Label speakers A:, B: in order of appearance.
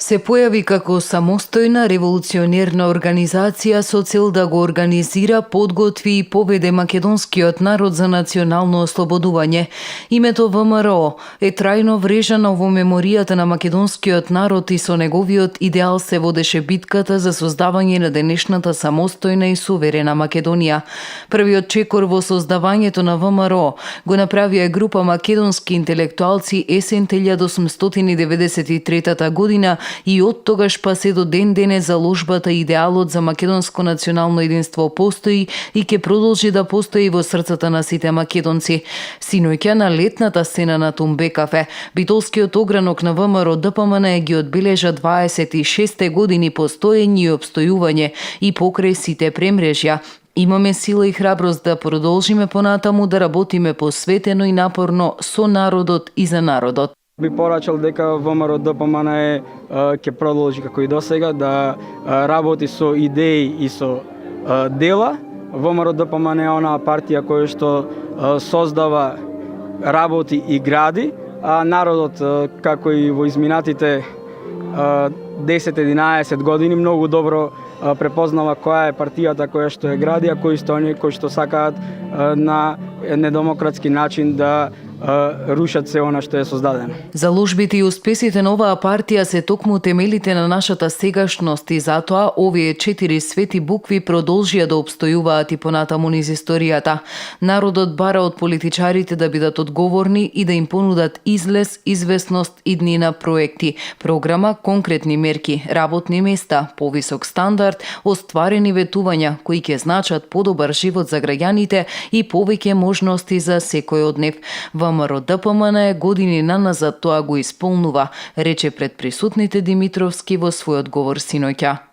A: се појави како самостојна револуционерна организација со цел да го организира, подготви и поведе македонскиот народ за национално ослободување. Името ВМРО е трајно врежано во меморијата на македонскиот народ и со неговиот идеал се водеше битката за создавање на денешната самостојна и суверена Македонија. Првиот чекор во создавањето на ВМРО го направија група македонски интелектуалци есен 1893 година и од тогаш па се до ден денес заложбата и идеалот за македонско национално единство постои и ќе продолжи да постои во срцата на сите македонци. Синоќа на летната сцена на Тумбе кафе, битолскиот огранок на ВМРО ДПМН ги одбележа 26 години постоење и обстојување и покрај сите премрежја. Имаме сила и храброст да продолжиме понатаму да работиме посветено и напорно со народот и за народот.
B: Би порачал дека ВМРО ДПМН ќе продолжи како и досега да работи со идеи и со дела. ВМРО ДПМН е онаа партија која што создава, работи и гради, а народот како и во изминатите 10-11 години многу добро препознава која е партијата која што е гради, а кои што оние кои што сакаат на недемократски начин да рушат се она што е создадено.
A: Заложбите и успесите на оваа партија се токму темелите на нашата сегашност и затоа овие 4 свети букви продолжија да обстојуваат и понатаму низ историјата. Народот бара од политичарите да бидат одговорни и да им понудат излез, известност, иднина, проекти, програма, конкретни мерки, работни места, повисок стандард, остварени ветувања кои ќе значат подобар живот за граѓаните и повеќе можности за секој од нив. ВМРО ДПМН години наназад тоа го исполнува, рече пред присутните Димитровски во својот говор синоќа.